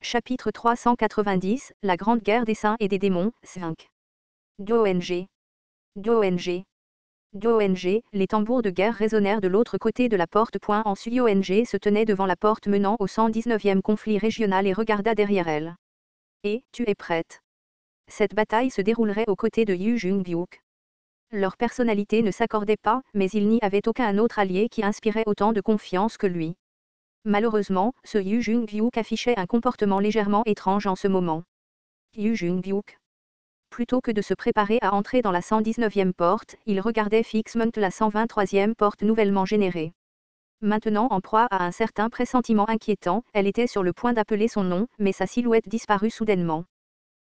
Chapitre 390, La Grande Guerre des Saints et des Démons, 5. d'ONG. d'ONG. d'ONG, les tambours de guerre résonnèrent de l'autre côté de la porte. ONG se tenait devant la porte menant au 119e conflit régional et regarda derrière elle. Et, tu es prête. Cette bataille se déroulerait aux côtés de Yu Jung-byuk. Leur personnalité ne s'accordait pas, mais il n'y avait aucun autre allié qui inspirait autant de confiance que lui. Malheureusement, ce Yu Jung-byuk affichait un comportement légèrement étrange en ce moment. Yu Jung-byuk. Plutôt que de se préparer à entrer dans la 119e porte, il regardait fixement la 123e porte nouvellement générée. Maintenant en proie à un certain pressentiment inquiétant, elle était sur le point d'appeler son nom, mais sa silhouette disparut soudainement.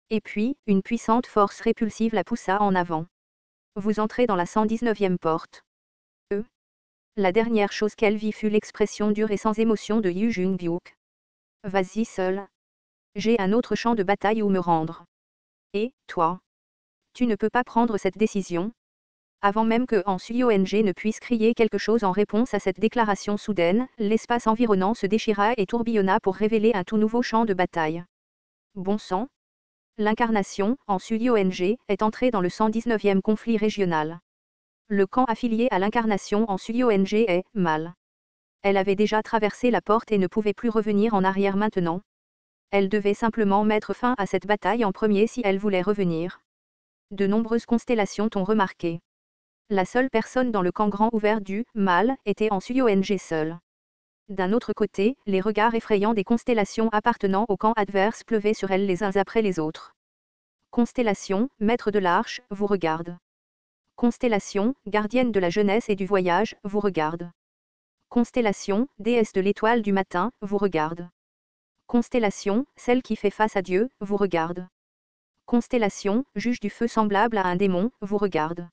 Et puis, une puissante force répulsive la poussa en avant. Vous entrez dans la 119e porte. La dernière chose qu'elle vit fut l'expression dure et sans émotion de Yu Jung-byuk. Vas-y seul. J'ai un autre champ de bataille où me rendre. Et, toi? Tu ne peux pas prendre cette décision? Avant même que ONG ne puisse crier quelque chose en réponse à cette déclaration soudaine, l'espace environnant se déchira et tourbillonna pour révéler un tout nouveau champ de bataille. Bon sang! L'incarnation, ONG, est entrée dans le 119e conflit régional. Le camp affilié à l'incarnation ONG est mal. Elle avait déjà traversé la porte et ne pouvait plus revenir en arrière maintenant. Elle devait simplement mettre fin à cette bataille en premier si elle voulait revenir. De nombreuses constellations t'ont remarqué. La seule personne dans le camp grand ouvert du mal était ONG seule. D'un autre côté, les regards effrayants des constellations appartenant au camp adverse pleuvaient sur elle les uns après les autres. Constellation, maître de l'arche, vous regarde. Constellation, gardienne de la jeunesse et du voyage, vous regarde. Constellation, déesse de l'étoile du matin, vous regarde. Constellation, celle qui fait face à Dieu, vous regarde. Constellation, juge du feu semblable à un démon, vous regarde.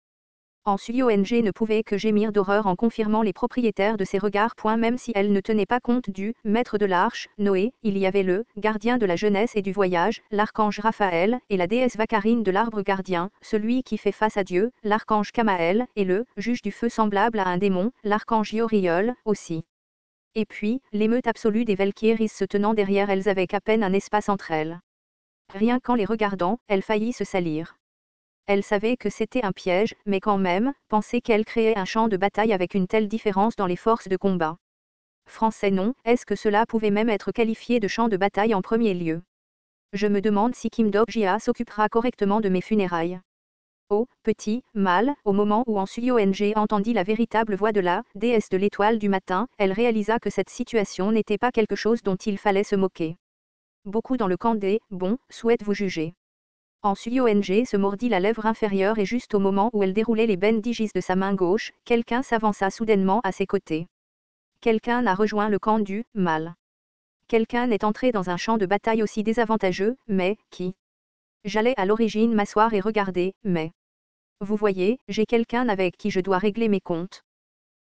ONG ne pouvait que gémir d'horreur en confirmant les propriétaires de ses regards. Même si elle ne tenait pas compte du maître de l'arche, Noé, il y avait le gardien de la jeunesse et du voyage, l'archange Raphaël, et la déesse Vacarine de l'arbre gardien, celui qui fait face à Dieu, l'archange Kamaël, et le juge du feu semblable à un démon, l'archange Yoriol, aussi. Et puis, l'émeute absolue des Valkyries se tenant derrière elles avec à peine un espace entre elles. Rien qu'en les regardant, elle faillit se salir. Elle savait que c'était un piège, mais quand même, penser qu'elle créait un champ de bataille avec une telle différence dans les forces de combat. Français non, est-ce que cela pouvait même être qualifié de champ de bataille en premier lieu? Je me demande si Kim Dok-jia s'occupera correctement de mes funérailles. Oh, petit, mal, au moment où ONG entendit la véritable voix de la déesse de l'étoile du matin, elle réalisa que cette situation n'était pas quelque chose dont il fallait se moquer. Beaucoup dans le camp des bons souhaitent vous juger. ONG se mordit la lèvre inférieure et juste au moment où elle déroulait les bandages de sa main gauche, quelqu'un s'avança soudainement à ses côtés. Quelqu'un a rejoint le camp du mal. Quelqu'un est entré dans un champ de bataille aussi désavantageux, mais qui? J'allais à l'origine m'asseoir et regarder, mais... Vous voyez, j'ai quelqu'un avec qui je dois régler mes comptes.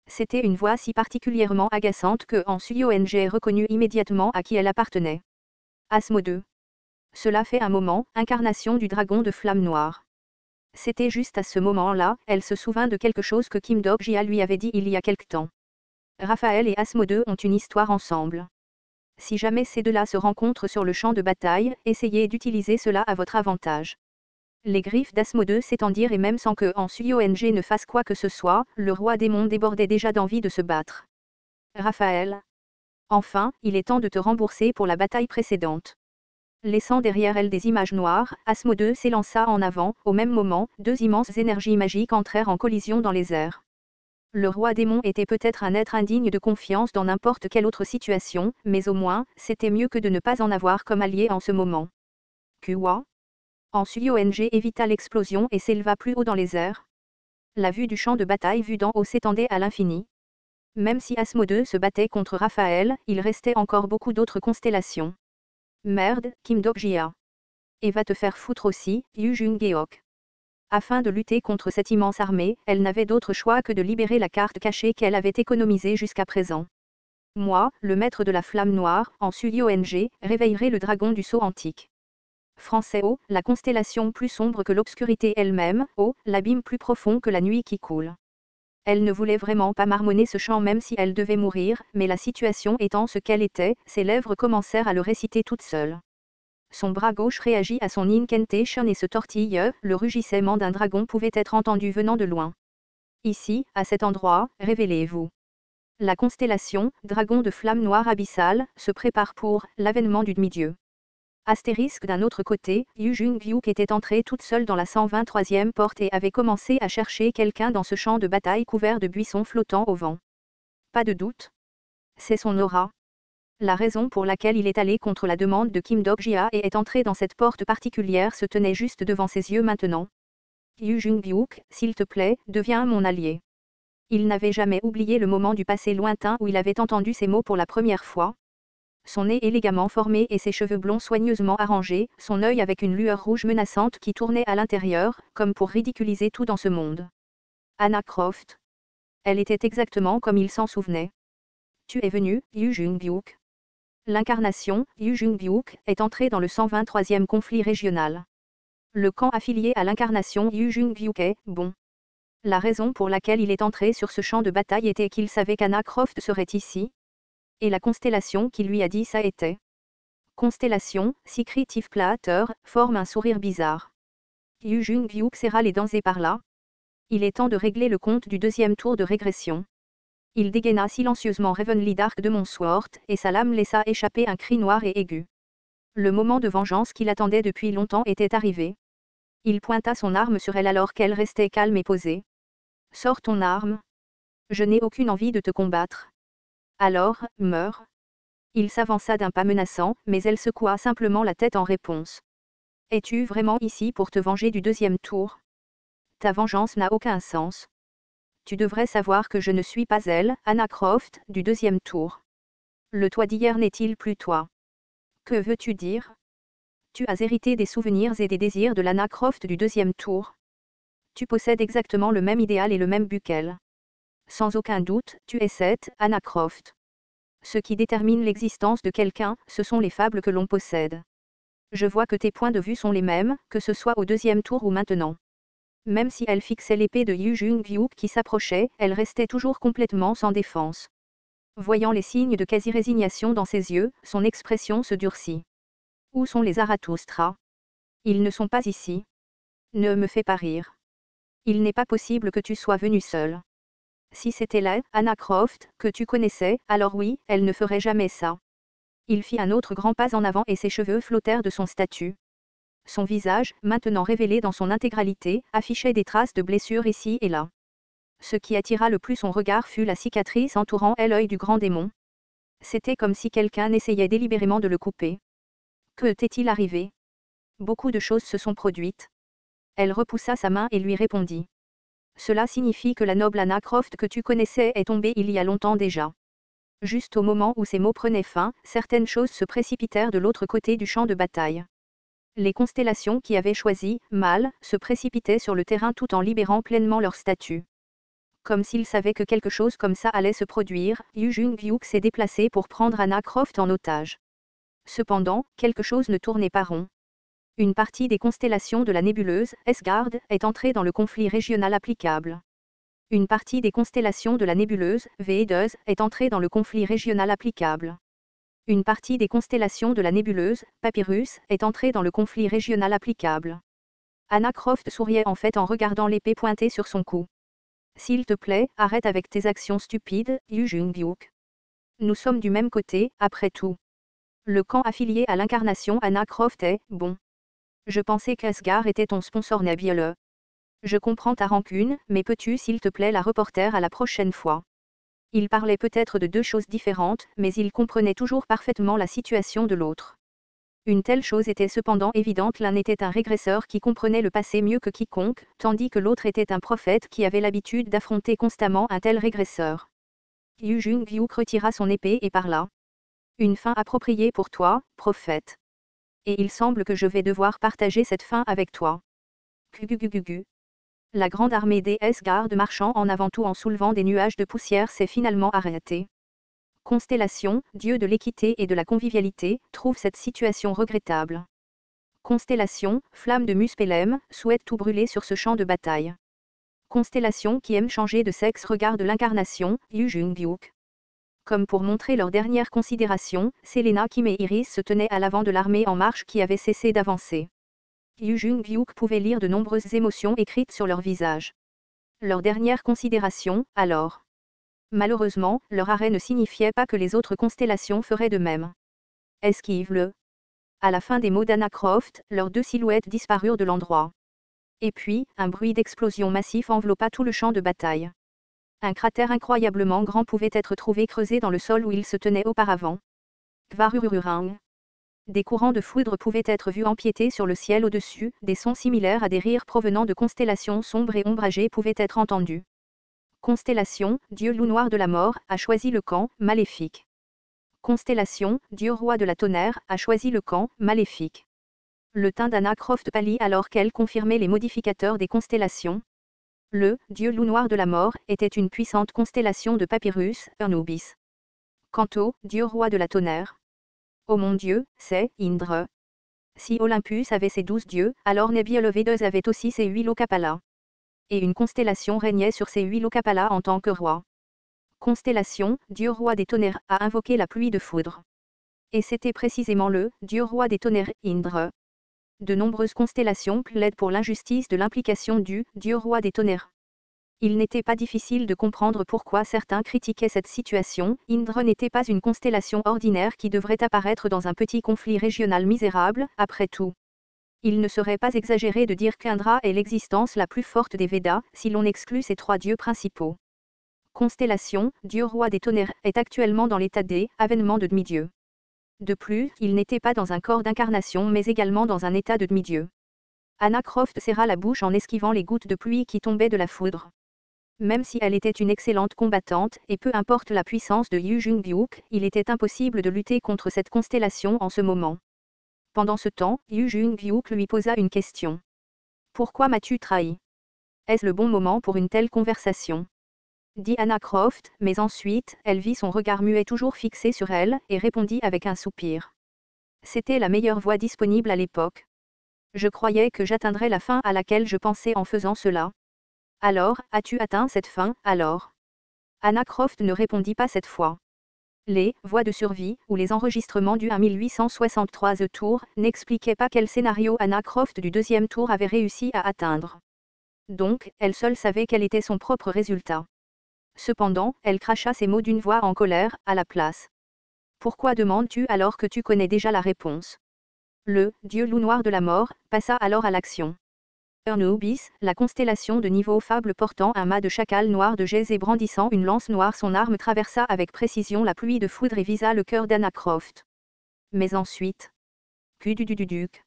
C'était une voix si particulièrement agaçante que ONG reconnut immédiatement à qui elle appartenait. Asmodée. Cela fait un moment, incarnation du dragon de flamme noire. C'était juste à ce moment-là, elle se souvint de quelque chose que Kim Dok-jia lui avait dit il y a quelque temps. Raphaël et Asmodée ont une histoire ensemble. Si jamais ces deux-là se rencontrent sur le champ de bataille, essayez d'utiliser cela à votre avantage. Les griffes d'Asmodée s'étendirent et même sans que ONG ne fasse quoi que ce soit, le roi démon débordait déjà d'envie de se battre. Raphaël. Enfin, il est temps de te rembourser pour la bataille précédente. Laissant derrière elle des images noires, Asmodée s'élança en avant, au même moment, deux immenses énergies magiques entrèrent en collision dans les airs. Le roi démon était peut-être un être indigne de confiance dans n'importe quelle autre situation, mais au moins, c'était mieux que de ne pas en avoir comme allié en ce moment. Quoi? ONG évita l'explosion et s'éleva plus haut dans les airs. La vue du champ de bataille vu d'en haut s'étendait à l'infini. Même si Asmodée se battait contre Raphaël, il restait encore beaucoup d'autres constellations. Merde, Kim Dok-jia. Et va te faire foutre aussi, Yu Jung-geok. Afin de lutter contre cette immense armée, elle n'avait d'autre choix que de libérer la carte cachée qu'elle avait économisée jusqu'à présent. Moi, le maître de la flamme noire, ONG, réveillerai le dragon du sceau antique. Français oh, la constellation plus sombre que l'obscurité elle-même, oh, l'abîme plus profond que la nuit qui coule. Elle ne voulait vraiment pas marmonner ce chant même si elle devait mourir, mais la situation étant ce qu'elle était, ses lèvres commencèrent à le réciter toutes seules. Son bras gauche réagit à son incantation et se tortille, le rugissement d'un dragon pouvait être entendu venant de loin. Ici, à cet endroit, révélez-vous. La constellation, dragon de flamme noire abyssale, se prépare pour l'avènement du demi-dieu. Astérisque d'un autre côté, Yu Jung-hyuk était entrée toute seule dans la 123e porte et avait commencé à chercher quelqu'un dans ce champ de bataille couvert de buissons flottants au vent. Pas de doute. C'est son aura. La raison pour laquelle il est allé contre la demande de Kim Dok-jia et est entré dans cette porte particulière se tenait juste devant ses yeux maintenant. Yu Jung-hyuk, s'il te plaît, deviens mon allié. Il n'avait jamais oublié le moment du passé lointain où il avait entendu ces mots pour la première fois. Son nez élégamment formé et ses cheveux blonds soigneusement arrangés, son œil avec une lueur rouge menaçante qui tournait à l'intérieur, comme pour ridiculiser tout dans ce monde. Anna Croft. Elle était exactement comme il s'en souvenait. Tu es venu, Yu Jung-hyuk. L'incarnation, Yu Jung-hyuk, est entrée dans le 123e conflit régional. Le camp affilié à l'incarnation Yu Jung-hyuk est bon. La raison pour laquelle il est entré sur ce champ de bataille était qu'il savait qu'Anna Croft serait ici. Et la constellation qui lui a dit ça était. Constellation, s'écrie Tiff Plater, forme un sourire bizarre. Yu Jung-hyuk serra les dents et parla. Il est temps de régler le compte du deuxième tour de régression. Il dégaina silencieusement Ravenly Dark de Monswort, et sa lame laissa échapper un cri noir et aigu. Le moment de vengeance qu'il attendait depuis longtemps était arrivé. Il pointa son arme sur elle alors qu'elle restait calme et posée. Sors ton arme. Je n'ai aucune envie de te combattre. Alors, meurs. Il s'avança d'un pas menaçant, mais elle secoua simplement la tête en réponse. Es-tu vraiment ici pour te venger du deuxième tour? Ta vengeance n'a aucun sens. Tu devrais savoir que je ne suis pas elle, Anna Croft, du deuxième tour. Le toi d'hier n'est-il plus toi? Que veux-tu dire? Tu as hérité des souvenirs et des désirs de l'Anna Croft du deuxième tour. Tu possèdes exactement le même idéal et le même but qu'elle. Sans aucun doute, tu es cette Anna Croft. Ce qui détermine l'existence de quelqu'un, ce sont les fables que l'on possède. Je vois que tes points de vue sont les mêmes, que ce soit au deuxième tour ou maintenant. Même si elle fixait l'épée de Yu Jung-hyuk qui s'approchait, elle restait toujours complètement sans défense. Voyant les signes de quasi-résignation dans ses yeux, son expression se durcit. Où sont les Zarathustra? Ils ne sont pas ici. Ne me fais pas rire. Il n'est pas possible que tu sois venu seul. Si c'était là, Anna Croft, que tu connaissais, alors oui, elle ne ferait jamais ça. Il fit un autre grand pas en avant et ses cheveux flottèrent de son statut. Son visage, maintenant révélé dans son intégralité, affichait des traces de blessures ici et là. Ce qui attira le plus son regard fut la cicatrice entourant l'œil du grand démon. C'était comme si quelqu'un essayait délibérément de le couper. Que t'est-il arrivé? Beaucoup de choses se sont produites. Elle repoussa sa main et lui répondit. Cela signifie que la noble Anna Croft que tu connaissais est tombée il y a longtemps déjà. Juste au moment où ces mots prenaient fin, certaines choses se précipitèrent de l'autre côté du champ de bataille. Les constellations qui avaient choisi « mal » se précipitaient sur le terrain tout en libérant pleinement leur statut. Comme s'ils savaient que quelque chose comme ça allait se produire, Yu Jung-hyuk s'est déplacé pour prendre Anna Croft en otage. Cependant, quelque chose ne tournait pas rond. Une partie des constellations de la nébuleuse, Asgard, est entrée dans le conflit régional applicable. Une partie des constellations de la nébuleuse, Veedeuse, est entrée dans le conflit régional applicable. Une partie des constellations de la nébuleuse, Papyrus, est entrée dans le conflit régional applicable. Anna Croft souriait en fait en regardant l'épée pointée sur son cou. S'il te plaît, arrête avec tes actions stupides, Yu Jung-hyuk. Nous sommes du même côté, après tout. Le camp affilié à l'incarnation Anna Croft est bon. Je pensais qu'Asgard était ton sponsor Nabiele. Je comprends ta rancune, mais peux-tu s'il te plaît la reporter à la prochaine fois? Il parlait peut-être de deux choses différentes, mais il comprenait toujours parfaitement la situation de l'autre. Une telle chose était cependant évidente, l'un était un régresseur qui comprenait le passé mieux que quiconque, tandis que l'autre était un prophète qui avait l'habitude d'affronter constamment un tel régresseur. Yu Jung-hyuk retira son épée et parla. Une fin appropriée pour toi, prophète. Et il semble que je vais devoir partager cette fin avec toi. Gugugugugu. La grande armée des Asgard marchant en avant tout en soulevant des nuages de poussière s'est finalement arrêtée. Constellation, dieu de l'équité et de la convivialité, trouve cette situation regrettable. Constellation, flamme de Muspelem, souhaite tout brûler sur ce champ de bataille. Constellation qui aime changer de sexe regarde l'incarnation, Yu Jung-hyuk. Comme pour montrer leur dernière considération, Selena, Kim et Iris se tenaient à l'avant de l'armée en marche qui avait cessé d'avancer. Yu Jung-hyuk pouvait lire de nombreuses émotions écrites sur leur visage. Leur dernière considération, alors. Malheureusement, leur arrêt ne signifiait pas que les autres constellations feraient de même. Esquive-le. À la fin des mots d'Anna Croft, leurs deux silhouettes disparurent de l'endroit. Et puis, un bruit d'explosion massif enveloppa tout le champ de bataille. Un cratère incroyablement grand pouvait être trouvé creusé dans le sol où il se tenait auparavant. Kvarurururang. Des courants de foudre pouvaient être vus empiéter sur le ciel au-dessus, des sons similaires à des rires provenant de constellations sombres et ombragées pouvaient être entendus. Constellation, dieu loup noir de la mort, a choisi le camp, maléfique. Constellation, dieu roi de la tonnerre, a choisi le camp, maléfique. Le teint d'Anna Croft pâlit alors qu'elle confirmait les modificateurs des constellations. Le dieu loup noir de la mort était une puissante constellation de Papyrus, Anubis. Quant au dieu roi de la tonnerre, oh mon Dieu, c'est Indre. Si Olympus avait ses 12 dieux, alors Nebiolovedos avait aussi ses 8 Lokapala. Et une constellation régnait sur ces 8 Lokapala en tant que roi. Constellation, dieu roi des tonnerres, a invoqué la pluie de foudre. Et c'était précisément le dieu roi des tonnerres, Indre. De nombreuses constellations plaident pour l'injustice de l'implication du dieu roi des tonnerres. Il n'était pas difficile de comprendre pourquoi certains critiquaient cette situation. Indre n'était pas une constellation ordinaire qui devrait apparaître dans un petit conflit régional misérable, après tout. Il ne serait pas exagéré de dire qu'Indra est l'existence la plus forte des Védas, si l'on exclut ces trois dieux principaux. Constellation, dieu roi des tonnerres, est actuellement dans l'état d'avènement de demi-dieu. De plus, il n'était pas dans un corps d'incarnation mais également dans un état de demi-dieu. Anna Croft serra la bouche en esquivant les gouttes de pluie qui tombaient de la foudre. Même si elle était une excellente combattante, et peu importe la puissance de Yu Jung-hyuk, il était impossible de lutter contre cette constellation en ce moment. Pendant ce temps, Yu Jung-hyuk lui posa une question. Pourquoi m'as-tu trahi? Est-ce le bon moment pour une telle conversation? Dit Anna Croft, mais ensuite, elle vit son regard muet toujours fixé sur elle, et répondit avec un soupir. C'était la meilleure voie disponible à l'époque. Je croyais que j'atteindrais la fin à laquelle je pensais en faisant cela. Alors, as-tu atteint cette fin, alors? Anna Croft ne répondit pas cette fois. Les voies de survie, ou les enregistrements du 1863 The Tour, n'expliquaient pas quel scénario Anna Croft du deuxième tour avait réussi à atteindre. Donc, elle seule savait quel était son propre résultat. Cependant, elle cracha ces mots d'une voix en colère, à la place. Pourquoi demandes-tu alors que tu connais déjà la réponse? Le dieu loup noir de la mort passa alors à l'action. Anubis, la constellation de niveau fable portant un mât de chacal noir de jais et brandissant une lance noire, son arme traversa avec précision la pluie de foudre et visa le cœur d'Anna Croft. Mais ensuite... Kududududuc.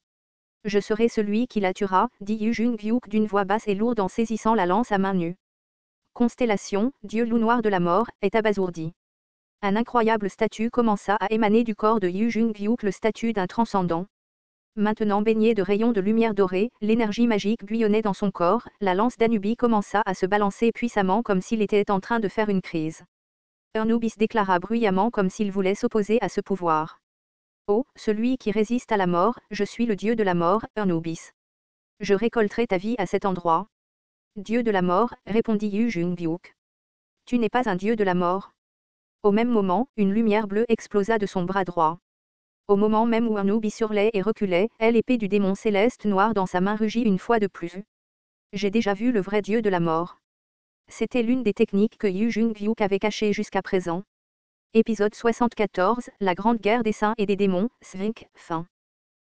Je serai celui qui la tuera, dit Yu Jung-hyuk d'une voix basse et lourde en saisissant la lance à main nue. Constellation, dieu loup noir de la mort, est abasourdi. Un incroyable statut commença à émaner du corps de Yu Jung-hyuk, le statut d'un transcendant. Maintenant baigné de rayons de lumière dorée, l'énergie magique bouillonnait dans son corps, la lance d'Anubis commença à se balancer puissamment comme s'il était en train de faire une crise. Anubis déclara bruyamment comme s'il voulait s'opposer à ce pouvoir. Oh, celui qui résiste à la mort, je suis le dieu de la mort, Anubis. Je récolterai ta vie à cet endroit. Dieu de la mort, répondit Yu Jung-hyuk. Tu n'es pas un dieu de la mort. Au même moment, une lumière bleue explosa de son bras droit. Au moment même où Anubis hurlait et reculait, l'épée du démon céleste noir dans sa main rugit une fois de plus. J'ai déjà vu le vrai dieu de la mort. C'était l'une des techniques que Yu Jung-hyuk avait cachées jusqu'à présent. Épisode 74, La Grande Guerre des Saints et des Démons, Svink, fin.